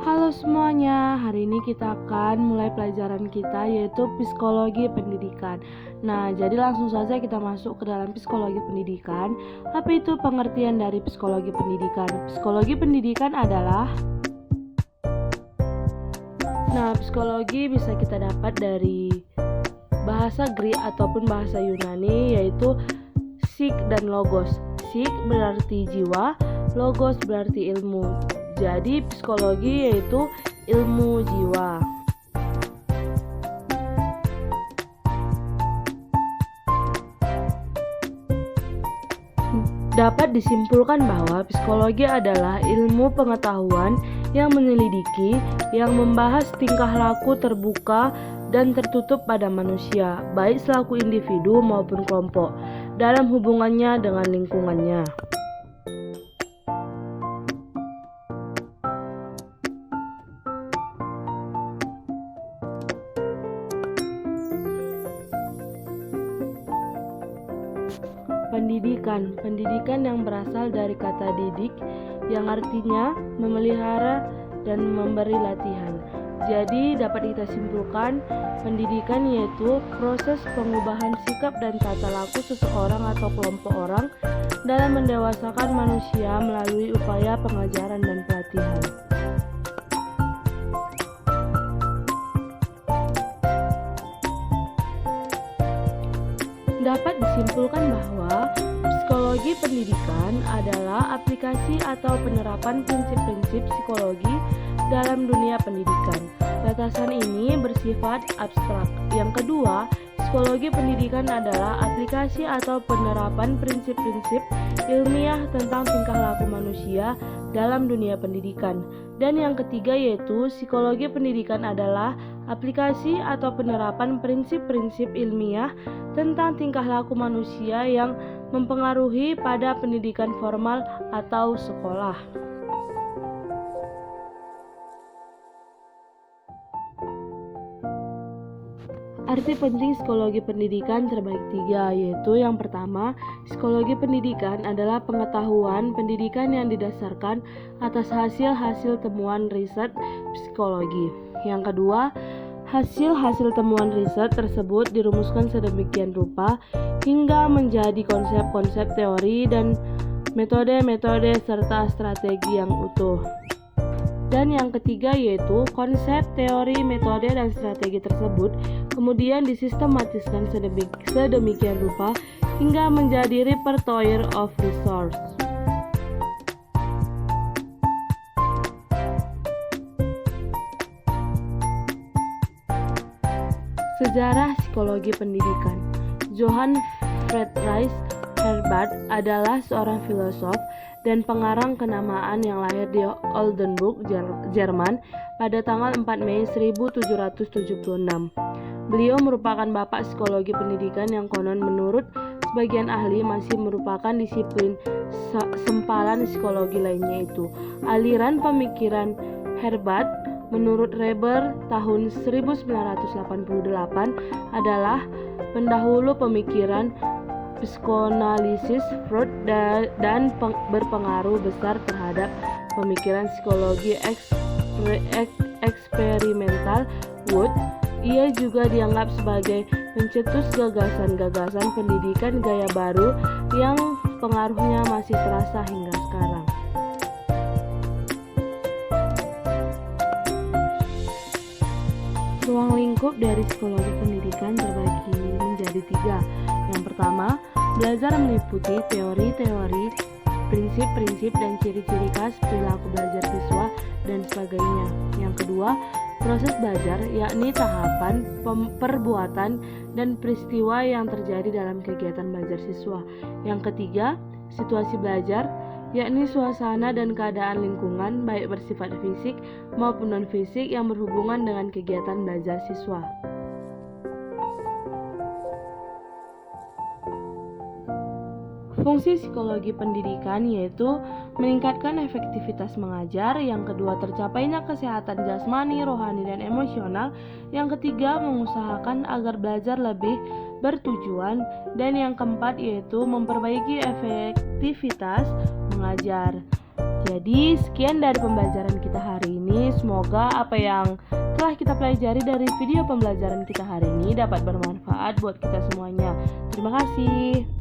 Halo semuanya, hari ini kita akan mulai pelajaran kita yaitu psikologi pendidikan. Nah, jadi langsung saja kita masuk ke dalam psikologi pendidikan. Apa itu pengertian dari psikologi pendidikan? Psikologi pendidikan adalah psikologi bisa kita dapat dari bahasa Greek ataupun bahasa Yunani yaitu psyche dan logos. Psyche berarti jiwa, logos berarti ilmu. Jadi psikologi yaitu ilmu jiwa. Dapat disimpulkan bahwa psikologi adalah ilmu pengetahuan yang menyelidiki, yang membahas tingkah laku terbuka dan tertutup pada manusia, baik selaku individu maupun kelompok, dalam hubungannya dengan lingkungannya. Pendidikan yang berasal dari kata didik yang artinya memelihara dan memberi latihan. Jadi dapat kita simpulkan pendidikan yaitu proses pengubahan sikap dan tata laku seseorang atau kelompok orang dalam mendewasakan manusia melalui upaya pengajaran dan pelatihan. Dapat disimpulkan bahwa psikologi pendidikan adalah aplikasi atau penerapan prinsip-prinsip psikologi dalam dunia pendidikan. Batasan ini bersifat abstrak. Yang kedua, psikologi pendidikan adalah aplikasi atau penerapan prinsip-prinsip ilmiah tentang tingkah laku manusia dalam dunia pendidikan. Dan yang ketiga yaitu psikologi pendidikan adalah aplikasi atau penerapan prinsip-prinsip ilmiah tentang tingkah laku manusia yang mempengaruhi pada pendidikan formal atau sekolah. Arti penting psikologi pendidikan terbagi 3, yaitu yang pertama, psikologi pendidikan adalah pengetahuan pendidikan yang didasarkan atas hasil-hasil temuan riset psikologi. Yang kedua, hasil-hasil temuan riset tersebut dirumuskan sedemikian rupa hingga menjadi konsep-konsep teori dan metode-metode serta strategi yang utuh. Dan yang ketiga yaitu konsep, teori, metode, dan strategi tersebut kemudian disistematiskan sedemikian rupa hingga menjadi repertoire of resource. Sejarah psikologi pendidikan. Johann Friedrich Herbart adalah seorang filosof dan pengarang kenamaan yang lahir di Oldenburg, Jerman pada tanggal 4 Mei 1776. Beliau merupakan bapak psikologi pendidikan yang konon menurut sebagian ahli masih merupakan disiplin sempalan psikologi lainnya itu. Aliran pemikiran Herbart menurut Reber tahun 1988 adalah pendahulu pemikiran psikoanalisis Freud dan berpengaruh besar terhadap pemikiran psikologi eksperimental Wood. Ia juga dianggap sebagai pencetus gagasan-gagasan pendidikan gaya baru yang pengaruhnya masih terasa hingga sekarang. Ruang lingkup dari psikologi pendidikan terbagi menjadi 3. Yang pertama, belajar meliputi teori-teori, prinsip-prinsip, dan ciri-ciri khas perilaku belajar siswa, dan sebagainya. Yang kedua, proses belajar, yakni tahapan, perbuatan, dan peristiwa yang terjadi dalam kegiatan belajar siswa. Yang ketiga, situasi belajar, yakni suasana dan keadaan lingkungan baik bersifat fisik maupun non-fisik yang berhubungan dengan kegiatan belajar siswa. Fungsi psikologi pendidikan yaitu meningkatkan efektivitas mengajar, yang kedua tercapainya kesehatan jasmani, rohani, dan emosional, yang ketiga mengusahakan agar belajar lebih bertujuan, dan yang keempat yaitu memperbaiki efektivitas mengajar. Jadi sekian dari pembelajaran kita hari ini. ini. Semoga apa yang telah kita pelajari dari video pembelajaran kita hari ini dapat bermanfaat buat kita semuanya. Terima kasih.